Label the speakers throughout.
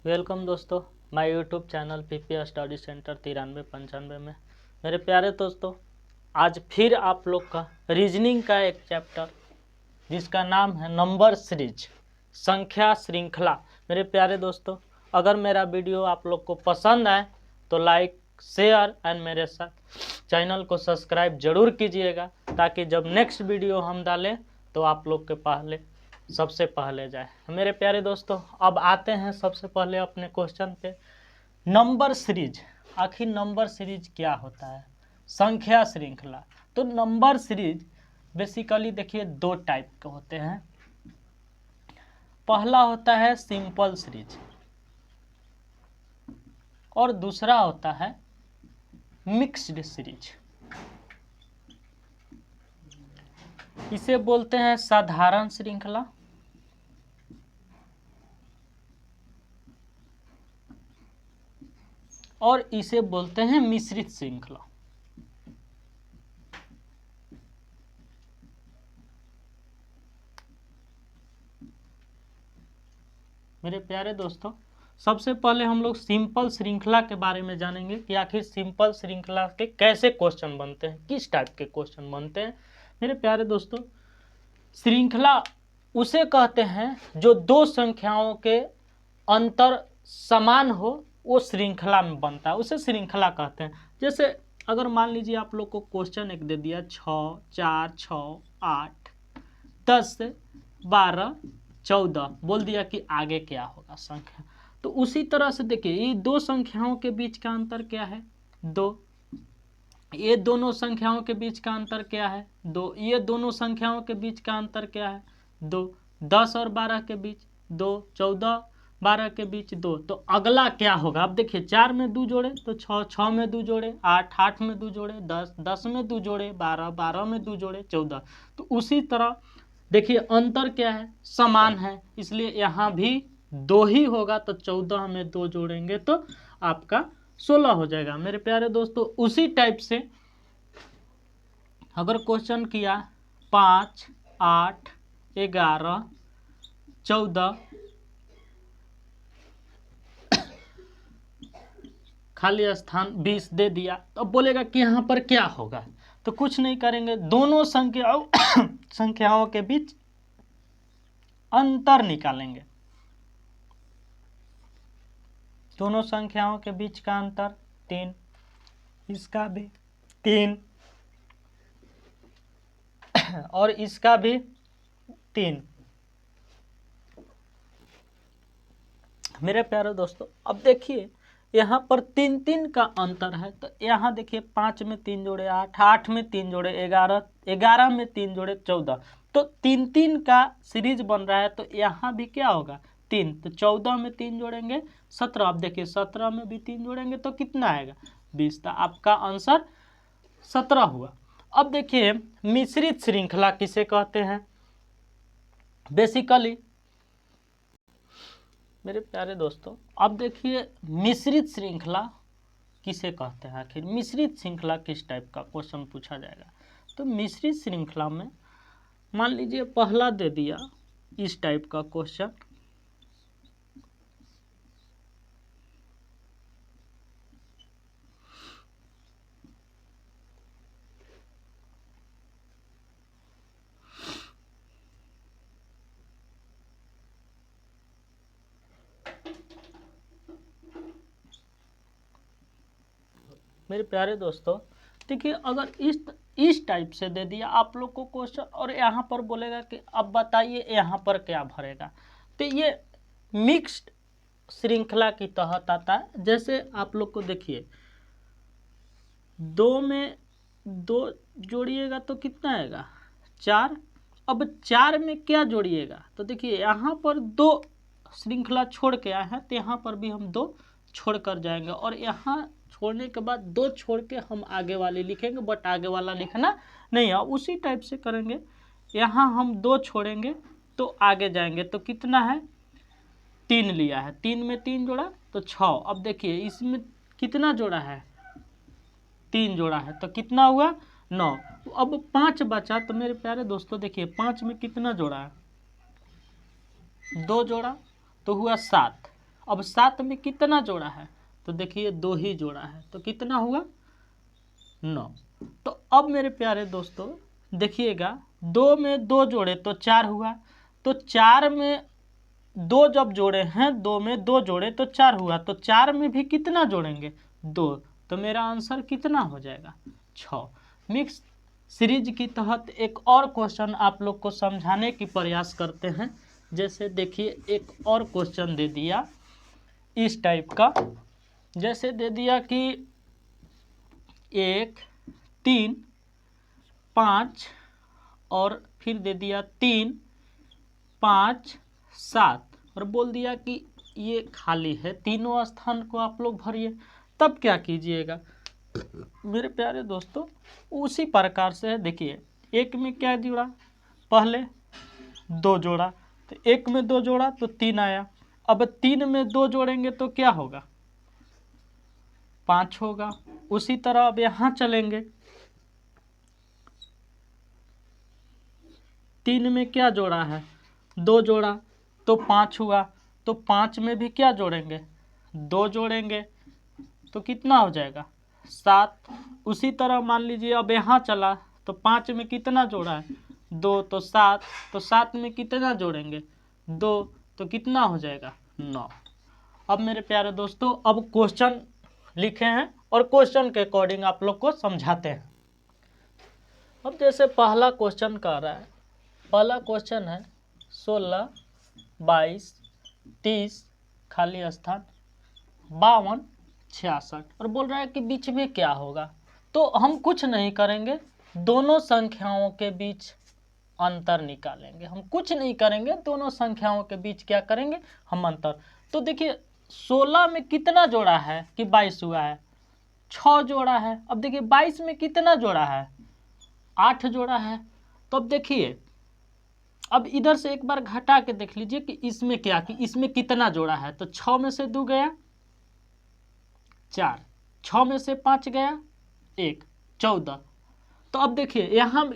Speaker 1: Welcome दोस्तों, my YouTube channel PP study centre 9395 में। मेरे प्यारे दोस्तों, आज फिर आप लोग का रीजनिंग का एक चैप्टर जिसका नाम है नंबर सीरीज, संख्या श्रृंखला। मेरे प्यारे दोस्तों, अगर मेरा वीडियो आप लोग को पसंद आए तो लाइक शेयर एंड मेरे साथ चैनल को सब्सक्राइब जरूर कीजिएगा, ताकि जब नेक्स्ट वीडियो हम डालें तो आप लोग के सबसे पहले जाए। मेरे प्यारे दोस्तों, अब आते हैं सबसे पहले अपने क्वेश्चन पे। नंबर सीरीज, आखिर नंबर सीरीज क्या होता है? संख्या श्रृंखला। तो नंबर सीरीज बेसिकली देखिए दो टाइप के होते हैं। पहला होता है सिंपल सीरीज और दूसरा होता है मिक्स्ड सीरीज। इसे बोलते हैं साधारण श्रृंखला और इसे बोलते हैं मिश्रित श्रृंखला। मेरे प्यारे दोस्तों, सबसे पहले हम लोग सिंपल श्रृंखला के बारे में जानेंगे कि आखिर सिंपल श्रृंखला के कैसे क्वेश्चन बनते हैं, किस टाइप के क्वेश्चन बनते हैं। मेरे प्यारे दोस्तों, श्रृंखला उसे कहते हैं जो दो संख्याओं के अंतर समान हो, वो श्रृंखला में बनता है, उसे श्रृंखला कहते हैं। जैसे अगर मान लीजिए आप लोग को क्वेश्चन एक दे दिया 6, 4, 6, 8, 10, 12, 14, बोल दिया कि आगे क्या होगा संख्या। तो उसी तरह से देखिए, ये दो संख्याओं के बीच का अंतर क्या है? 2। ये दोनों संख्याओं के बीच का अंतर क्या है? 2। ये दोनों संख्याओं के बीच का अंतर क्या है? 2। 10 और 12 के बीच 2, 14, 12 के बीच 2। तो अगला क्या होगा? अब देखिए, 4 में 2 जोड़े तो 6, 6 में 2 जोड़े 8, 8 में 2 जोड़े 10, 10 में 2 जोड़े 12, 12 में 2 जोड़े 14। तो उसी तरह देखिए अंतर क्या है? समान है, इसलिए यहाँ भी 2 ही होगा। तो 14 में 2 जोड़ेंगे तो आपका 16 हो जाएगा। मेरे प्यारे दोस्तों, उसी टाइप से अगर क्वेश्चन किया 5, 8, 11, 14, खाली स्थान 20 दे दिया, तो अब बोलेगा कि यहाँ पर क्या होगा? तो कुछ नहीं करेंगे, दोनों संख्याओं के बीच अंतर निकालेंगे। दोनों संख्याओं के बीच का अंतर 3, इसका भी 3 और इसका भी 3। मेरे प्यारे दोस्तों, अब देखिए यहाँ पर 3 3 का अंतर है। तो यहाँ देखिए 5 में 3 जोड़े 8, 8 में 3 जोड़े 11, 11 में 3 जोड़े 14। तो 3 3 का सीरीज बन रहा है। तो यहाँ भी क्या होगा? 3। तो 14 में 3 जोड़ेंगे 17। अब देखिए 17 में भी 3 जोड़ेंगे तो कितना आएगा? 20। तो आपका आंसर 17 हुआ। अब देखिए मिश्रित श्रृंखला किसे कहते हैं? बेसिकली मेरे प्यारे दोस्तों, अब देखिए मिश्रित श्रृंखला किसे कहते हैं? आखिर मिश्रित श्रृंखला किस टाइप का क्वेश्चन पूछा जाएगा? तो मिश्रित श्रृंखला में मान लीजिए पहला दे दिया इस टाइप का क्वेश्चन, मेरे प्यारे दोस्तों देखिए, अगर इस टाइप से दे दिया आप लोग को क्वेश्चन और यहाँ पर बोलेगा कि अब बताइए यहाँ पर क्या भरेगा, तो ये मिक्स्ड श्रृंखला की तहत आता है। जैसे आप लोग को देखिए 2 में 2 जोड़िएगा तो कितना आएगा? 4। अब 4 में क्या जोड़िएगा? तो देखिए यहाँ पर 2 श्रृंखला छोड़ के आए हैं, तो यहाँ पर भी हम 2 छोड़ कर जाएंगे और यहाँ छोड़ने के बाद 2 छोड़ के हम आगे वाले लिखेंगे, बट आगे वाला लिखना नहीं है। उसी टाइप से करेंगे, यहाँ हम 2 छोड़ेंगे तो आगे जाएंगे। तो कितना है? 3 लिया है, 3 में 3 जोड़ा तो 6। अब देखिए इसमें कितना जोड़ा है? 3 जोड़ा है, तो कितना हुआ? 9। अब 5 बचा। तो मेरे प्यारे दोस्तों देखिए 5 में कितना जोड़ा है? 2 जोड़ा तो हुआ 7। अब 7 में कितना जोड़ा है, तो देखिए 2 ही जोड़ा है, तो कितना हुआ 9। तो अब मेरे प्यारे दोस्तों देखिएगा 2 में 2 जोड़े तो 4 हुआ, तो 4 में 2 जब जोड़े हैं, 2 में 2 जोड़े तो 4 हुआ, तो 4 में भी कितना जोड़ेंगे 2, तो मेरा आंसर कितना हो जाएगा 6। मिक्स सीरीज की तहत एक और क्वेश्चन आप लोग को समझाने की प्रयास करते हैं। जैसे देखिए एक और क्वेश्चन दे दिया इस टाइप का, जैसे दे दिया कि 1 3 5 और फिर दे दिया 3 5 7 और बोल दिया कि ये खाली है, तीनों स्थान को आप लोग भरिए। तब क्या कीजिएगा मेरे प्यारे दोस्तों, उसी प्रकार से है। देखिए 1 में क्या जोड़ा, पहले 2 जोड़ा, तो 1 में 2 जोड़ा तो 3 आया। अब 3 में 2 जोड़ेंगे तो क्या होगा 5 होगा। उसी तरह अब यहाँ चलेंगे, 3 में क्या जोड़ा है 2 जोड़ा तो 5 हुआ, तो 5 में भी क्या जोड़ेंगे 2 जोड़ेंगे तो कितना हो जाएगा 7। उसी तरह मान लीजिए अब यहाँ चला, तो 5 में कितना जोड़ा है 2 तो 7, तो 7 में कितना जोड़ेंगे 2 तो कितना हो जाएगा 9। अब मेरे प्यारे दोस्तों अब क्वेश्चन लिखे हैं और क्वेश्चन के अकॉर्डिंग आप लोग को समझाते हैं। अब जैसे पहला क्वेश्चन कर रहा है, पहला क्वेश्चन है 16 22 30 खाली स्थान 52 66 और बोल रहा है कि बीच में क्या होगा। तो हम कुछ नहीं करेंगे, दोनों संख्याओं के बीच अंतर निकालेंगे। हम कुछ नहीं करेंगे, दोनों संख्याओं के बीच क्या करेंगे हम अंतर। तो देखिए 16 में कितना जोड़ा है कि 22 हुआ है 6 जोड़ा है। अब देखिए 22 में कितना जोड़ा है 8 जोड़ा है। तो अब देखिए अब इधर से एक बार घटा के देख लीजिए कि इसमें क्या, कि इसमें कितना जोड़ा है। तो 6 में से 2 गया 4, 6 में से 5 गया 1 14। तो अब देखिए यहाँ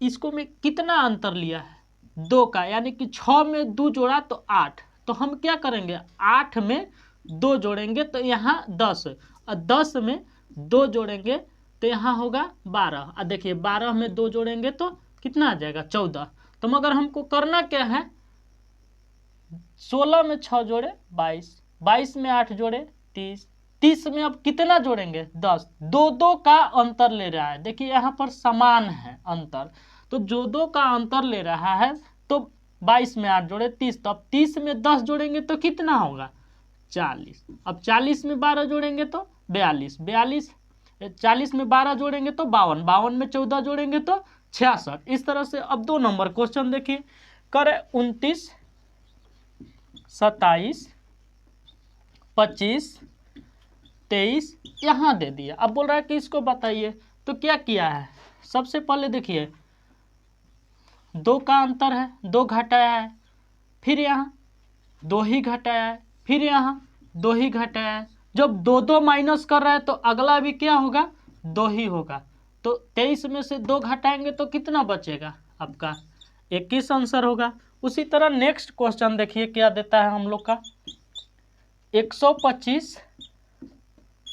Speaker 1: इसको में कितना अंतर लिया है 2 का, यानी कि 6 में 2 जोड़ा तो 8। तो हम क्या करेंगे 8 में 2 जोड़ेंगे तो यहाँ 10, और 10 में 2 जोड़ेंगे तो यहाँ होगा 12। और देखिए 12 में 2 जोड़ेंगे तो कितना आ जाएगा 14। तो मगर हमको करना क्या है 16 में 6 जोड़े 22, 22 में 8 जोड़े 30, 30 में अब कितना जोड़ेंगे 10। 2 का अंतर ले रहा है। देखिए यहाँ पर समान है अंतर, तो जो 2 का अंतर ले रहा है तो 22 में 8 जोड़े 30, तो अब 30 में 10 जोड़ेंगे तो कितना होगा 40। अब 40 में 12 जोड़ेंगे तो 42, 40 में 12 जोड़ेंगे तो 52, 52 में 14 जोड़ेंगे तो 66। इस तरह से अब 2 नंबर क्वेश्चन देखिए करे 29 27 25 23 यहाँ दे दिया। अब बोल रहा है कि इसको बताइए। तो क्या किया है, सबसे पहले देखिए 2 का अंतर है, 2 घटाया है, फिर यहाँ 2 ही घटाया है, फिर यहाँ 2 ही घटाया है। जब 2 माइनस कर रहा है तो अगला भी क्या होगा 2 ही होगा। तो 23 में से 2 घटाएंगे तो कितना बचेगा आपका 21 आंसर होगा। उसी तरह नेक्स्ट क्वेश्चन देखिए क्या देता है हम लोग का 125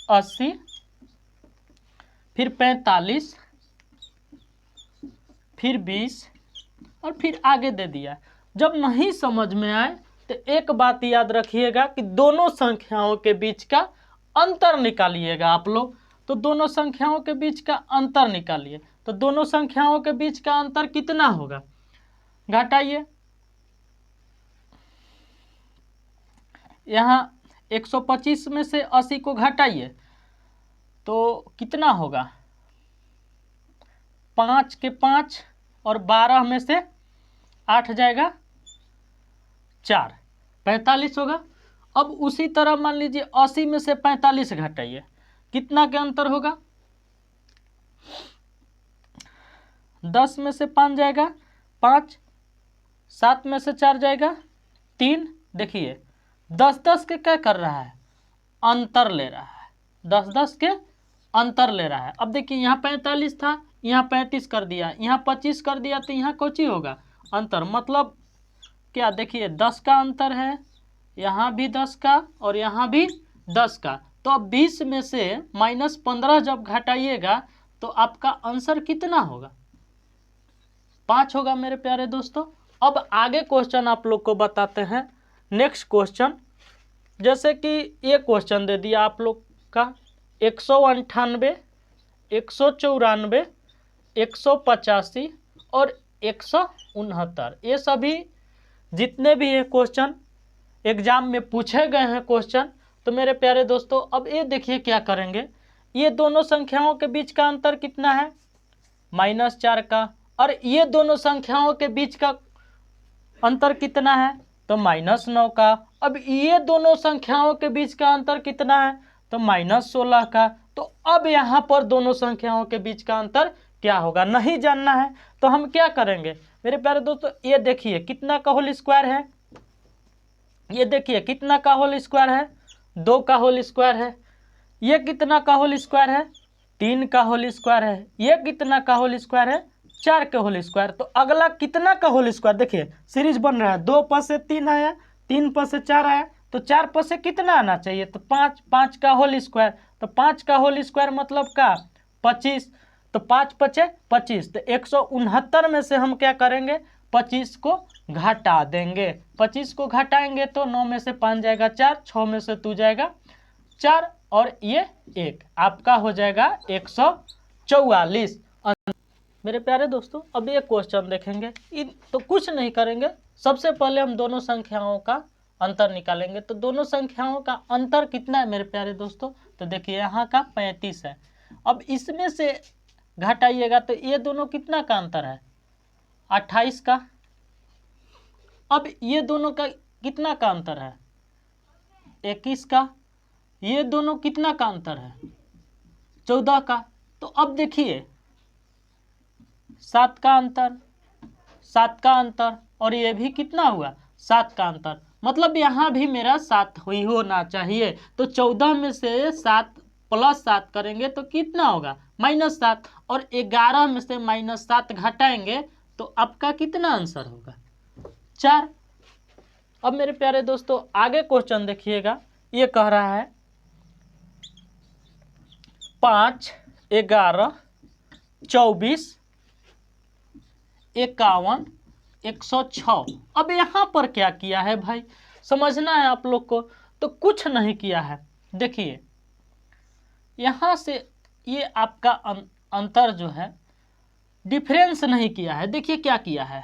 Speaker 1: 80 फिर 45 फिर 20 और फिर आगे दे दिया। जब नहीं समझ में आए तो एक बात याद रखिएगा कि दोनों संख्याओं के बीच का अंतर निकालिएगा आप लोग। तो दोनों संख्याओं के बीच का अंतर निकालिए। तो दोनों संख्याओं के बीच का अंतर कितना होगा, घटाइए। यहाँ 125 में से 80 को घटाइए तो कितना होगा 5 के 5 और 12 में से 8 जाएगा 4, 45 होगा। अब उसी तरह मान लीजिए 80 में से 45 घटाइए, कितना के अंतर होगा 10 में से 5 जाएगा 5, 7 में से 4 जाएगा 3। देखिए 10 के क्या कर रहा है अंतर ले रहा है, 10 के अंतर ले रहा है। अब देखिए यहाँ 45 था, यहाँ 35 कर दिया, यहाँ 25 कर दिया, तो यहाँ कौची होगा अंतर। मतलब क्या देखिए 10 का अंतर है, यहाँ भी 10 का और यहाँ भी 10 का। तो अब 20 में से -15 जब घटाइएगा तो आपका आंसर कितना होगा? 5 होगा मेरे प्यारे दोस्तों। अब आगे क्वेश्चन आप लोग को बताते हैं। नेक्स्ट क्वेश्चन, जैसे कि ये क्वेश्चन दे दिया आप लोग का 198, 194, 185 और 169। ये सभी जितने भी ये क्वेश्चन एग्जाम में पूछे गए हैं क्वेश्चन। तो मेरे प्यारे दोस्तों अब ये देखिए क्या करेंगे, ये दोनों संख्याओं के बीच का अंतर कितना है? -4 का। और ये दोनों संख्याओं के बीच का अंतर कितना है? तो -9 का। अब ये दोनों संख्याओं के बीच का अंतर कितना है? तो -16 का। तो अब यहाँ पर दोनों संख्याओं के बीच का अंतर क्या होगा नहीं जानना है तो हम क्या करेंगे मेरे प्यारे दोस्तों? ये देखिए कितना का होल स्क्वायर है, ये देखिए कितना का होल स्क्वायर है? 2 का होल स्क्वायर है। ये कितना का होल स्क्वायर है? 3 का होल स्क्वायर है। ये कितना का होल स्क्वायर है? 4 का होल स्क्वायर। तो अगला कितना का होल स्क्वायर? देखिए सीरीज बन रहा है, 2 पर से 3 आया, 3 पर से 4 आया, तो 4 पर से कितना आना चाहिए? तो 5, 5 का होल स्क्वायर। तो 5 का होल स्क्वायर मतलब का 25। तो 5 पचे 25। तो 169 में से हम क्या करेंगे? 25 को घटा देंगे। 25 को घटाएंगे तो 9 में से 5 जाएगा 4, 6 में से 2 जाएगा 4 और ये 1, आपका हो जाएगा 144। मेरे प्यारे दोस्तों अब ये क्वेश्चन देखेंगे, तो कुछ नहीं करेंगे, सबसे पहले हम दोनों संख्याओं का अंतर निकालेंगे। तो दोनों संख्याओं का अंतर कितना है मेरे प्यारे दोस्तों? तो देखिए यहाँ का 35 है। अब इसमें से घटाइएगा तो ये दोनों कितना का अंतर है? 28 का। अब ये दोनों का कितना का अंतर है? 21 का। ये दोनों कितना का अंतर है? 14 का। तो अब देखिए 7 का अंतर, 7 का अंतर और ये भी कितना हुआ? 7 का अंतर। मतलब यहाँ भी मेरा 7 ही होना चाहिए। तो 14 में से 7 + 7 करेंगे तो कितना होगा? -7। और 11 में से -7 घटाएंगे तो आपका कितना आंसर होगा? 4। अब मेरे प्यारे दोस्तों आगे क्वेश्चन देखिएगा, ये कह रहा है 5, 11, 24, 51, 106। अब यहाँ पर क्या किया है भाई, समझना है आप लोग को। तो कुछ नहीं किया है, देखिए यहाँ से ये आपका अंतर जो है डिफरेंस नहीं किया है। देखिए क्या किया है,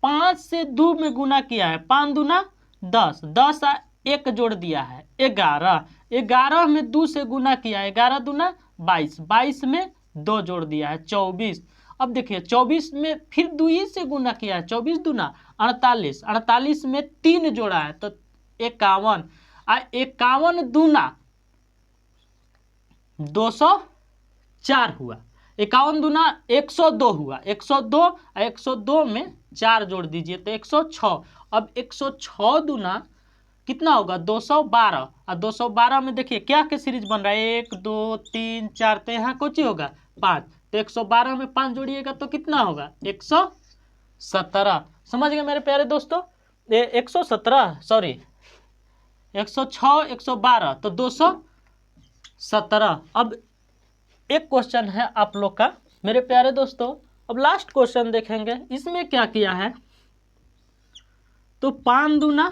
Speaker 1: 5 से 2 में गुना किया है, 5 दूना 10, 10 1 जोड़ दिया है 11, 11 में 2 से गुना किया है, 11 दूना 22, 22 में 2 जोड़ दिया है 24। अब देखिए 24 में फिर 2 ही से गुना किया है, 24 दूना 48, 48 में 3 जोड़ा है तो 51, 51 दूना 204 हुआ, 51 दूना 102 हुआ, 102 और 102 में 4 जोड़ दीजिए तो 106। अब 106 दूना कितना होगा? 212। और 212 में देखिए क्या के सीरीज बन रहा है, 1 2 3 4, तो यहाँ कुछ ही होगा 5। तो 112 में 5 जोड़िएगा तो कितना होगा? 117। समझ गए मेरे प्यारे दोस्तों? 117 सॉरी 106 112 तो 217। अब एक क्वेश्चन है आप लोग का मेरे प्यारे दोस्तों, अब लास्ट क्वेश्चन देखेंगे। इसमें क्या किया है, तो 5 दूना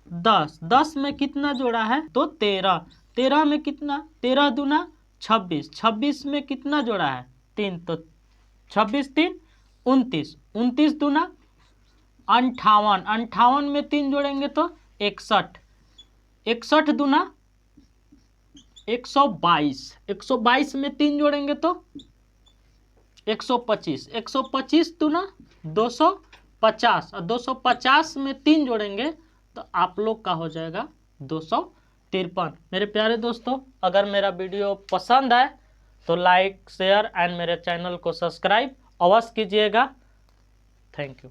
Speaker 1: 10, 10 में कितना जोड़ा है? तो 13, 13 में कितना? 13 दूना 26, 26 में कितना जोड़ा है? 3, तो 26 3 29, 29 दूना 58, 58 में 3 जोड़ेंगे तो 61, 61 दूना 122, 122 में 3 जोड़ेंगे तो 125, 125 दूना 250 और 250 में 3 जोड़ेंगे तो आप लोग का हो जाएगा 253। मेरे प्यारे दोस्तों अगर मेरा वीडियो पसंद आए तो लाइक शेयर एंड मेरे चैनल को सब्सक्राइब अवश्य कीजिएगा। Thank you.